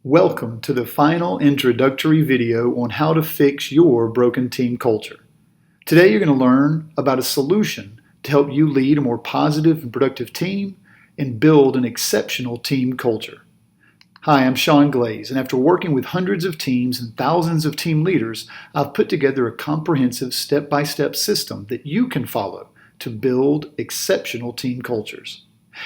Welcome to the final introductory video on how to fix your broken team culture. Today you're going to learn about a solution to help you lead a more positive and productive team and build an exceptional team culture. Hi, I'm Sean Glaze, and after working with hundreds of teams and thousands of team leaders, I've put together a comprehensive step-by-step system that you can follow to build exceptional team cultures.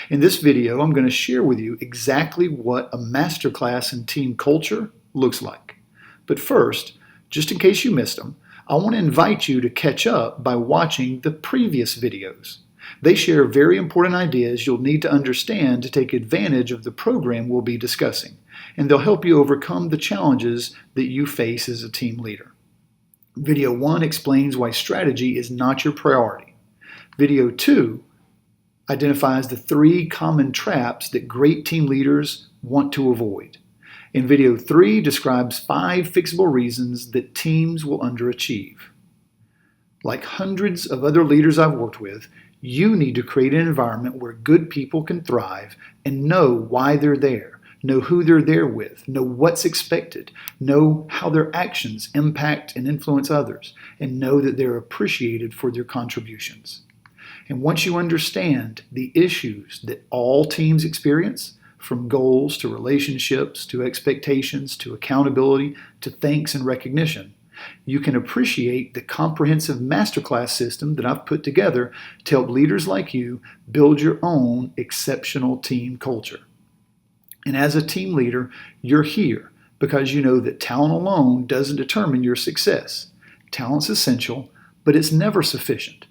In this video, I'm going to share with you exactly what a masterclass in team culture looks like. But first, just in case you missed them, I want to invite you to catch up by watching the previous videos. They share very important ideas you'll need to understand to take advantage of the program we'll be discussing, and they'll help you overcome the challenges that you face as a team leader. Video 1 explains why strategy is not your priority. Video 2 identifies the 3 common traps that great team leaders want to avoid. And video 3 describes 5 fixable reasons that teams will underachieve. Like hundreds of other leaders I've worked with, you need to create an environment where good people can thrive and know why they're there, know who they're there with, know what's expected, know how their actions impact and influence others, and know that they're appreciated for their contributions. And once you understand the issues that all teams experience, from goals to relationships to expectations to accountability to thanks and recognition, you can appreciate the comprehensive masterclass system that I've put together to help leaders like you build your own exceptional team culture. And as a team leader, you're here because you know that talent alone doesn't determine your success. Talent's essential, but it's never sufficient.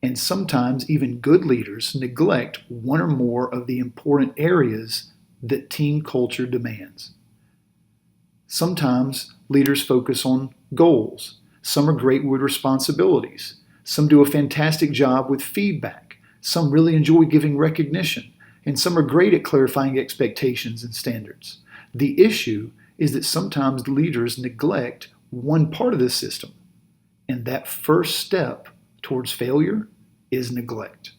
And sometimes even good leaders neglect one or more of the important areas that team culture demands. Sometimes leaders focus on goals. Some are great with responsibilities. Some do a fantastic job with feedback. Some really enjoy giving recognition. And some are great at clarifying expectations and standards. The issue is that sometimes leaders neglect one part of the system. And that first step towards failure is neglect.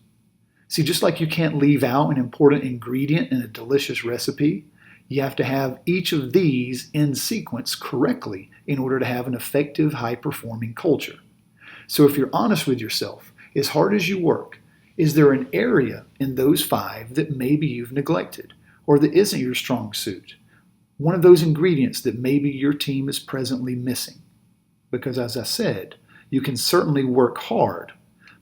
See, just like you can't leave out an important ingredient in a delicious recipe, you have to have each of these in sequence correctly in order to have an effective, high-performing culture. So if you're honest with yourself, as hard as you work, is there an area in those 5 that maybe you've neglected or that isn't your strong suit? One of those ingredients that maybe your team is presently missing? Because as I said, you can certainly work hard,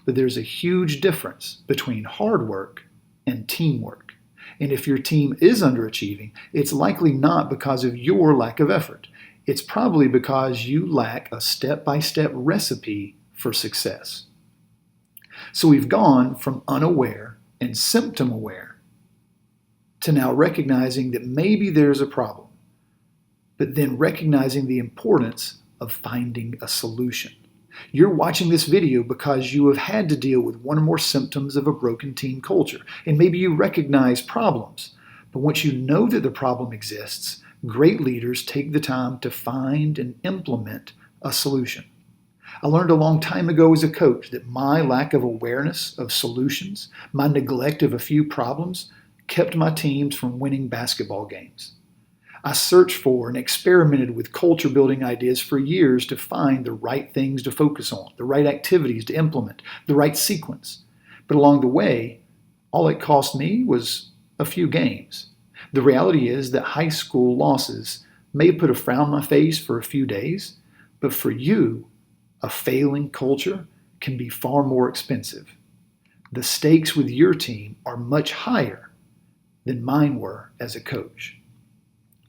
but there's a huge difference between hard work and teamwork. And if your team is underachieving, it's likely not because of your lack of effort. It's probably because you lack a step-by-step recipe for success. So we've gone from unaware and symptom aware to now recognizing that maybe there's a problem, but then recognizing the importance of finding a solution. You're watching this video because you have had to deal with one or more symptoms of a broken team culture, and maybe you recognize problems. But once you know that the problem exists, great leaders take the time to find and implement a solution. I learned a long time ago as a coach that my lack of awareness of solutions, my neglect of a few problems, kept my teams from winning basketball games. I searched for and experimented with culture building ideas for years to find the right things to focus on, the right activities to implement, the right sequence. But along the way, all it cost me was a few games. The reality is that high school losses may have put a frown on my face for a few days, but for you, a failing culture can be far more expensive. The stakes with your team are much higher than mine were as a coach.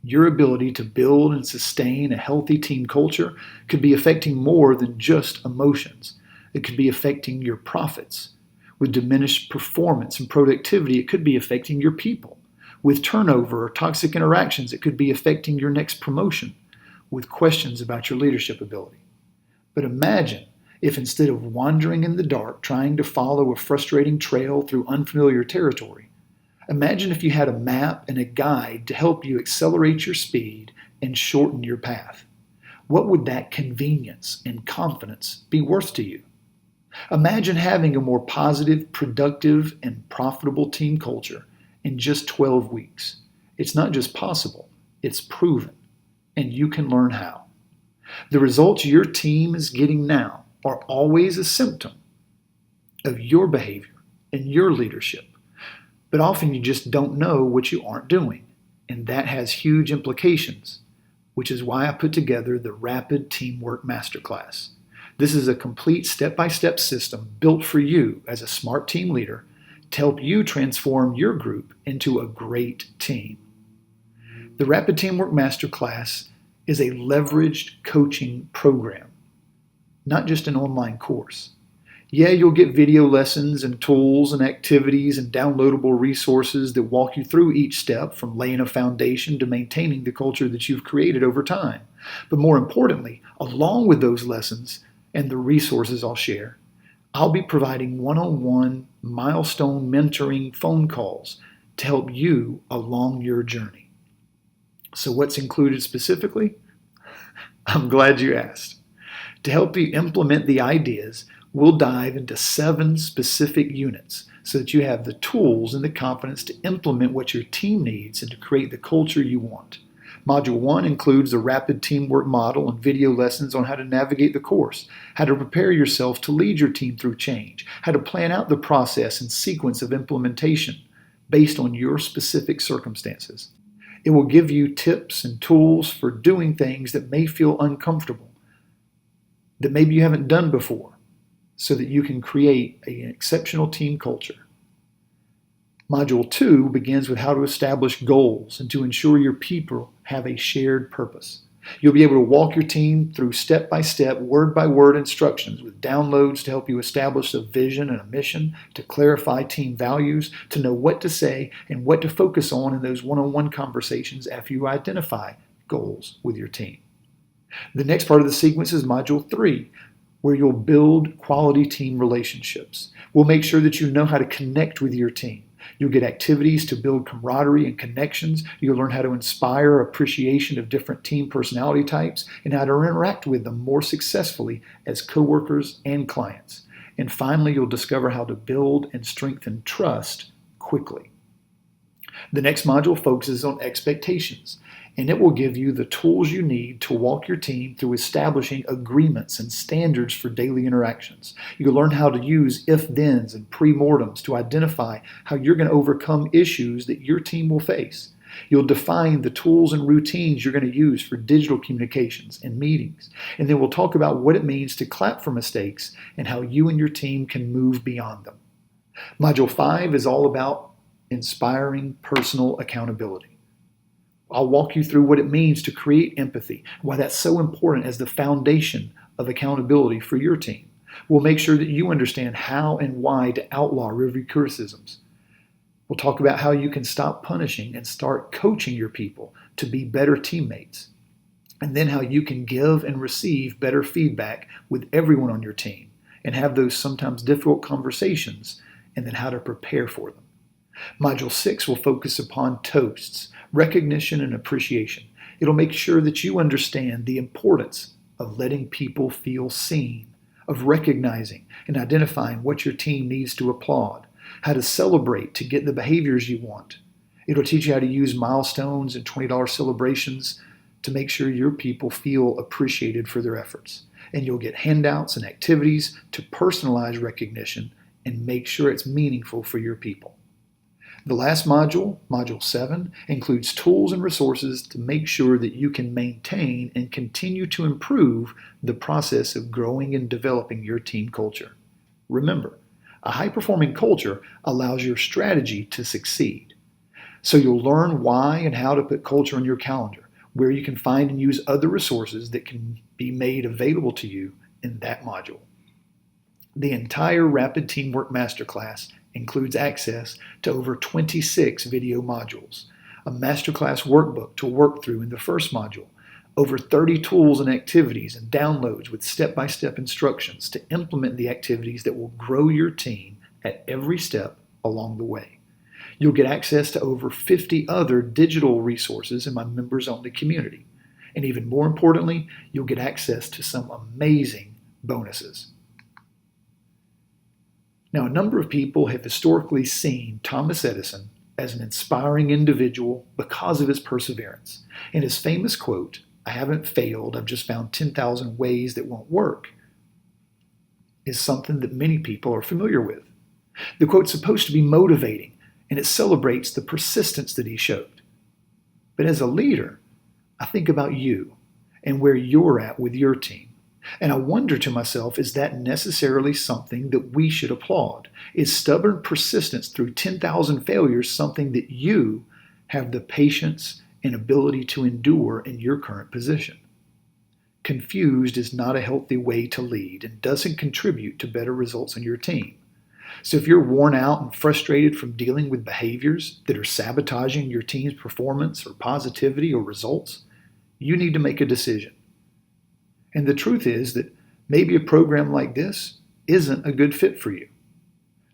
Your ability to build and sustain a healthy team culture could be affecting more than just emotions. It could be affecting your profits. With diminished performance and productivity, it could be affecting your people. With turnover or toxic interactions, it could be affecting your next promotion. With questions about your leadership ability. But imagine if instead of wandering in the dark, trying to follow a frustrating trail through unfamiliar territory, imagine if you had a map and a guide to help you accelerate your speed and shorten your path. What would that convenience and confidence be worth to you? Imagine having a more positive, productive, and profitable team culture in just 12 weeks. It's not just possible, It's proven, and you can learn how. The results your team is getting now are always a symptom of your behavior and your leadership. But often you just don't know what you aren't doing, and that has huge implications, which is why I put together the Rapid Teamwork Masterclass. This is a complete step-by-step system built for you as a smart team leader to help you transform your group into a great team. The Rapid Teamwork Masterclass is a leveraged coaching program, not just an online course. Yeah, you'll get video lessons and tools and activities and downloadable resources that walk you through each step from laying a foundation to maintaining the culture that you've created over time. But more importantly, along with those lessons and the resources I'll share, I'll be providing one-on-one milestone mentoring phone calls to help you along your journey. So what's included specifically? I'm glad you asked. To help you implement the ideas, we'll dive into 7 specific units so that you have the tools and the confidence to implement what your team needs and to create the culture you want. Module 1 includes the Rapid Teamwork Model and video lessons on how to navigate the course, how to prepare yourself to lead your team through change, how to plan out the process and sequence of implementation based on your specific circumstances. It will give you tips and tools for doing things that may feel uncomfortable, that maybe you haven't done before, so that you can create an exceptional team culture. Module 2 begins with how to establish goals and to ensure your people have a shared purpose. You'll be able to walk your team through step-by-step, word-by-word instructions with downloads to help you establish a vision and a mission, to clarify team values, to know what to say and what to focus on in those one-on-one conversations after you identify goals with your team. The next part of the sequence is Module 3, where you'll build quality team relationships. We'll make sure that you know how to connect with your team. You'll get activities to build camaraderie and connections. You'll learn how to inspire appreciation of different team personality types and how to interact with them more successfully as coworkers and clients. And finally, you'll discover how to build and strengthen trust quickly. The next module focuses on expectations, and it will give you the tools you need to walk your team through establishing agreements and standards for daily interactions. You'll learn how to use if-thens and pre-mortems to identify how you're going to overcome issues that your team will face. You'll define the tools and routines you're going to use for digital communications and meetings. And then we'll talk about what it means to clap for mistakes and how you and your team can move beyond them. Module 5 is all about inspiring personal accountability. I'll walk you through what it means to create empathy, why that's so important as the foundation of accountability for your team. We'll make sure that you understand how and why to outlaw review criticisms. We'll talk about how you can stop punishing and start coaching your people to be better teammates. And then how you can give and receive better feedback with everyone on your team and have those sometimes difficult conversations, and then how to prepare for them. Module 6 will focus upon toasts, recognition, and appreciation. It'll make sure that you understand the importance of letting people feel seen, of recognizing and identifying what your team needs to applaud, how to celebrate to get the behaviors you want. It'll teach you how to use milestones and $20 celebrations to make sure your people feel appreciated for their efforts. And you'll get handouts and activities to personalize recognition and make sure it's meaningful for your people. The last module, Module 7, includes tools and resources to make sure that you can maintain and continue to improve the process of growing and developing your team culture. Remember, a high-performing culture allows your strategy to succeed. So you'll learn why and how to put culture on your calendar, where you can find and use other resources that can be made available to you in that module. The entire Rapid Teamwork Masterclass includes access to over 26 video modules, a masterclass workbook to work through in the first module, over 30 tools and activities and downloads with step-by-step instructions to implement the activities that will grow your team at every step along the way. You'll get access to over 50 other digital resources in my members-only community. And even more importantly, you'll get access to some amazing bonuses. Now, a number of people have historically seen Thomas Edison as an inspiring individual because of his perseverance. And his famous quote, "I haven't failed, I've just found 10,000 ways that won't work," is something that many people are familiar with. The quote's supposed to be motivating, and it celebrates the persistence that he showed. But as a leader, I think about you and where you're at with your team. And I wonder to myself, is that necessarily something that we should applaud? Is stubborn persistence through 10,000 failures something that you have the patience and ability to endure in your current position? Confused is not a healthy way to lead and doesn't contribute to better results in your team. So if you're worn out and frustrated from dealing with behaviors that are sabotaging your team's performance or positivity or results, you need to make a decision. And the truth is that maybe a program like this isn't a good fit for you.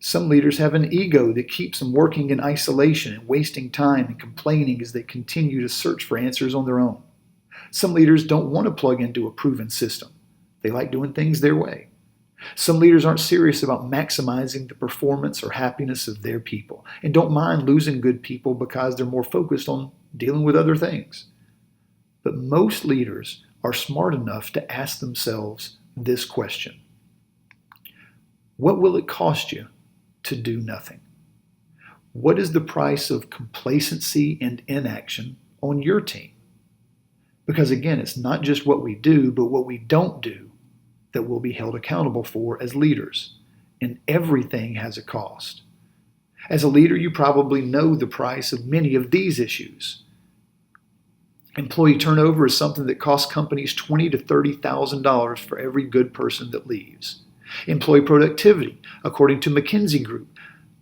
Some leaders have an ego that keeps them working in isolation and wasting time and complaining as they continue to search for answers on their own. Some leaders don't want to plug into a proven system. They like doing things their way. Some leaders aren't serious about maximizing the performance or happiness of their people and don't mind losing good people because they're more focused on dealing with other things. But most leaders are smart enough to ask themselves this question: what will it cost you to do nothing? What is the price of complacency and inaction on your team? Because again, it's not just what we do, but what we don't do that we'll be held accountable for as leaders. And everything has a cost. As a leader, you probably know the price of many of these issues. Employee turnover is something that costs companies $20,000 to $30,000 for every good person that leaves. Employee productivity, according to McKinsey Group,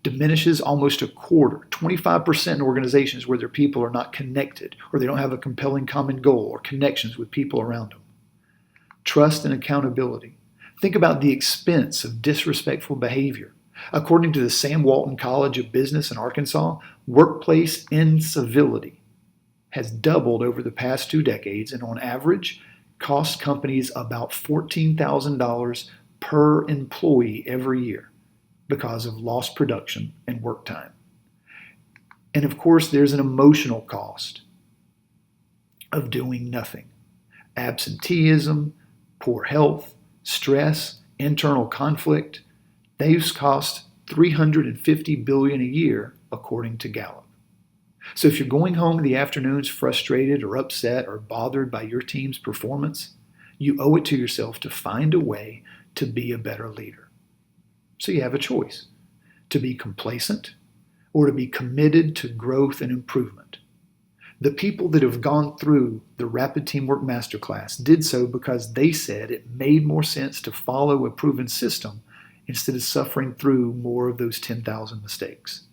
diminishes almost a quarter, 25% in organizations where their people are not connected or they don't have a compelling common goal or connections with people around them. Trust and accountability. Think about the expense of disrespectful behavior. According to the Sam Walton College of Business in Arkansas, workplace incivility has doubled over the past 2 decades and on average costs companies about $14,000 per employee every year because of lost production and work time. And of course, there's an emotional cost of doing nothing. Absenteeism, poor health, stress, internal conflict, those cost $350 billion a year, according to Gallup. So if you're going home in the afternoons frustrated or upset or bothered by your team's performance, you owe it to yourself to find a way to be a better leader. So you have a choice: to be complacent or to be committed to growth and improvement. The people that have gone through the Rapid Teamwork Masterclass did so because they said it made more sense to follow a proven system instead of suffering through more of those 10,000 mistakes.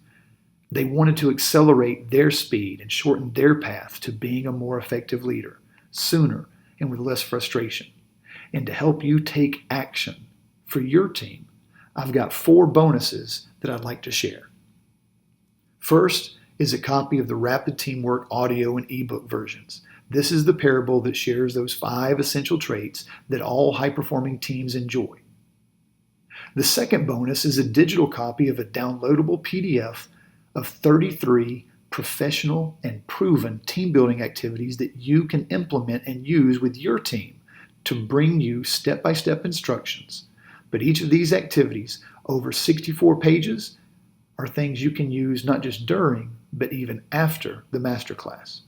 They wanted to accelerate their speed and shorten their path to being a more effective leader sooner and with less frustration. And to help you take action for your team, I've got 4 bonuses that I'd like to share. First is a copy of the Rapid Teamwork audio and ebook versions. This is the parable that shares those 5 essential traits that all high-performing teams enjoy. The second bonus is a digital copy of a downloadable PDF of 33 professional and proven team building activities that you can implement and use with your team to bring you step-by-step instructions. But each of these activities, over 64 pages, are things you can use not just during, but even after the masterclass.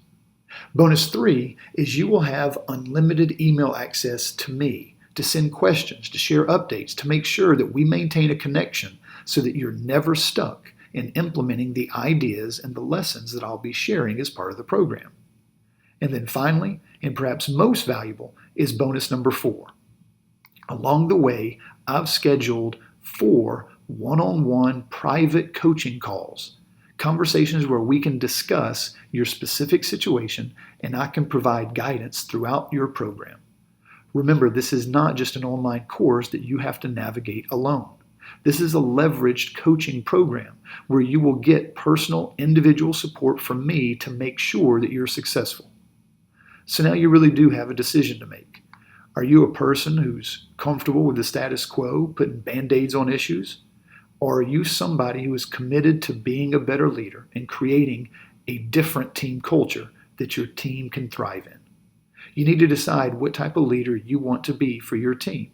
Bonus 3 is you will have unlimited email access to me to send questions, to share updates, to make sure that we maintain a connection so that you're never stuck in implementing the ideas and the lessons that I'll be sharing as part of the program. And then finally, and perhaps most valuable, is bonus number 4. Along the way, I've scheduled 4 one-on-one private coaching calls, conversations where we can discuss your specific situation and I can provide guidance throughout your program. Remember, this is not just an online course that you have to navigate alone. This is a leveraged coaching program where you will get personal, individual support from me to make sure that you're successful. So now you really do have a decision to make. Are you a person who's comfortable with the status quo, putting band-aids on issues? Or are you somebody who is committed to being a better leader and creating a different team culture that your team can thrive in? You need to decide what type of leader you want to be for your team.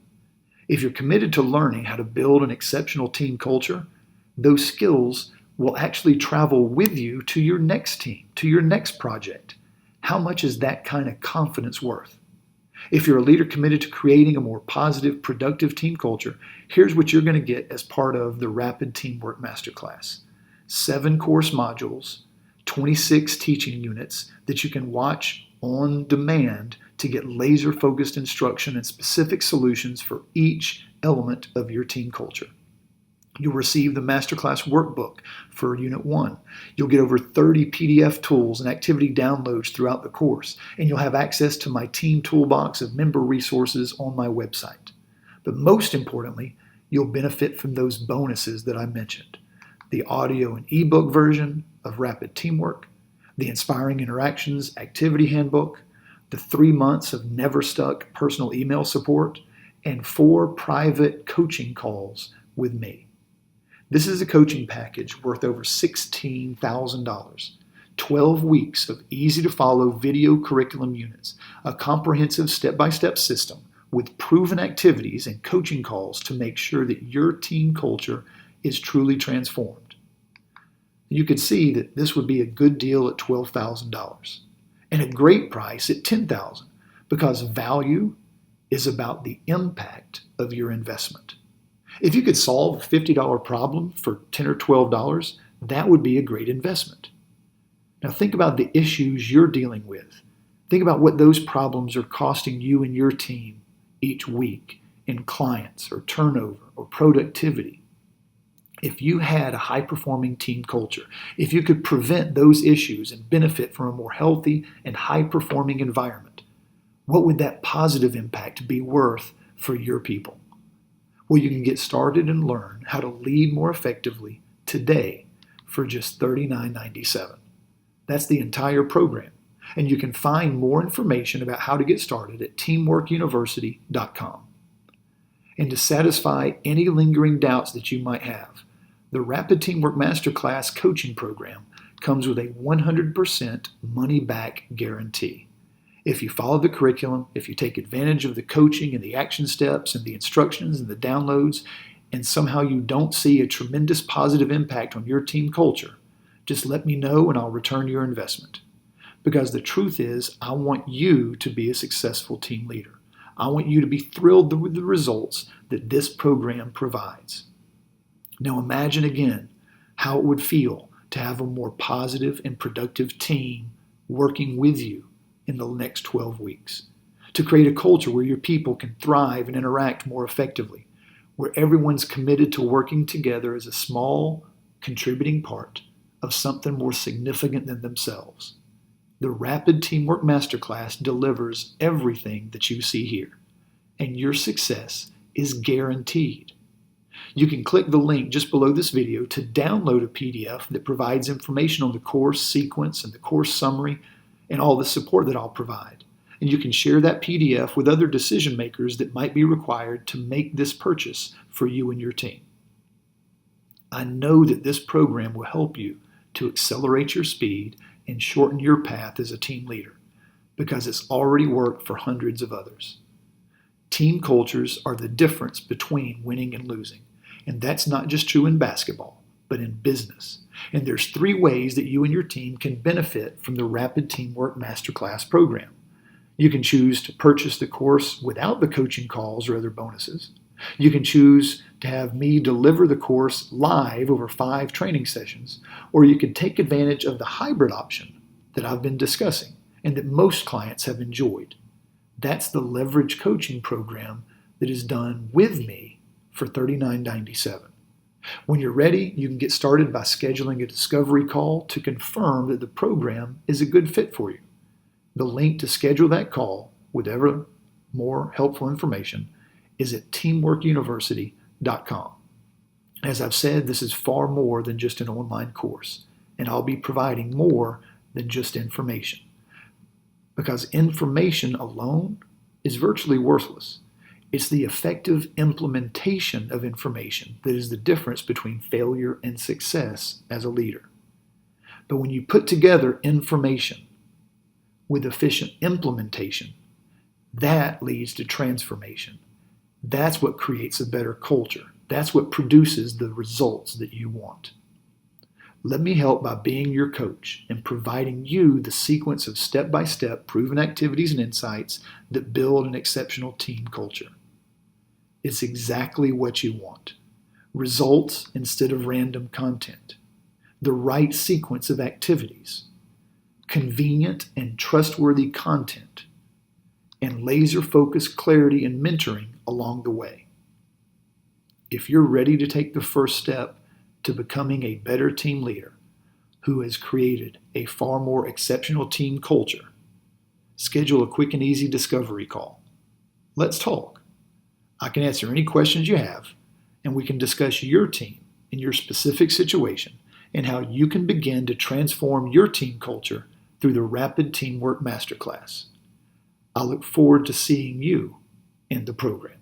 If you're committed to learning how to build an exceptional team culture, those skills will actually travel with you to your next team, to your next project. How much is that kind of confidence worth? If you're a leader committed to creating a more positive, productive team culture, here's what you're going to get as part of the Rapid Teamwork Masterclass. 7 course modules, 26 teaching units that you can watch on demand to get laser-focused instruction and specific solutions for each element of your team culture. You'll receive the Masterclass workbook for Unit 1. You'll get over 30 PDF tools and activity downloads throughout the course, and you'll have access to my team toolbox of member resources on my website. But most importantly, you'll benefit from those bonuses that I mentioned. The audio and ebook version of Rapid Teamwork, the Inspiring Interactions Activity Handbook, the 3 months of Never Stuck personal email support, and 4 private coaching calls with me. This is a coaching package worth over $16,000, 12 weeks of easy-to-follow video curriculum units, a comprehensive step-by-step system with proven activities and coaching calls to make sure that your team culture is truly transformed. You could see that this would be a good deal at $12,000 and a great price at $10,000 because value is about the impact of your investment. If you could solve a $50 problem for $10 or $12, that would be a great investment. Now think about the issues you're dealing with. Think about what those problems are costing you and your team each week in clients or turnover or productivity. If you had a high-performing team culture, if you could prevent those issues and benefit from a more healthy and high-performing environment, what would that positive impact be worth for your people? Well, you can get started and learn how to lead more effectively today for just $39.97. That's the entire program. And you can find more information about how to get started at teamworkuniversity.com. And to satisfy any lingering doubts that you might have, the Rapid Teamwork Masterclass coaching program comes with a 100% money-back guarantee. If you follow the curriculum, if you take advantage of the coaching and the action steps and the instructions and the downloads, and somehow you don't see a tremendous positive impact on your team culture, just let me know and I'll return your investment. Because the truth is, I want you to be a successful team leader. I want you to be thrilled with the results that this program provides. Now imagine again how it would feel to have a more positive and productive team working with you in the next 12 weeks, to create a culture where your people can thrive and interact more effectively, where everyone's committed to working together as a small, contributing part of something more significant than themselves. The Rapid Teamwork Masterclass delivers everything that you see here, and your success is guaranteed. You can click the link just below this video to download a PDF that provides information on the course sequence and the course summary and all the support that I'll provide. And you can share that PDF with other decision makers that might be required to make this purchase for you and your team. I know that this program will help you to accelerate your speed and shorten your path as a team leader because it's already worked for hundreds of others. Team cultures are the difference between winning and losing. And that's not just true in basketball, but in business. And there's 3 ways that you and your team can benefit from the Rapid Teamwork Masterclass program. You can choose to purchase the course without the coaching calls or other bonuses. You can choose to have me deliver the course live over 5 training sessions, or you can take advantage of the hybrid option that I've been discussing and that most clients have enjoyed. That's the leverage coaching program that is done with me for $39.97. When you're ready, you can get started by scheduling a discovery call to confirm that the program is a good fit for you. The link to schedule that call with ever more helpful information is at teamworkuniversity.com. As I've said, this is far more than just an online course, and I'll be providing more than just information. Because information alone is virtually worthless. It's the effective implementation of information that is the difference between failure and success as a leader. But when you put together information with efficient implementation, that leads to transformation. That's what creates a better culture. That's what produces the results that you want. Let me help by being your coach and providing you the sequence of step-by-step proven activities and insights that build an exceptional team culture. It's exactly what you want. Results instead of random content. The right sequence of activities. Convenient and trustworthy content. And laser-focused clarity and mentoring along the way. If you're ready to take the first step to becoming a better team leader who has created a far more exceptional team culture, schedule a quick and easy discovery call. Let's talk. I can answer any questions you have, and we can discuss your team and your specific situation and how you can begin to transform your team culture through the Rapid Teamwork Masterclass. I look forward to seeing you in the program.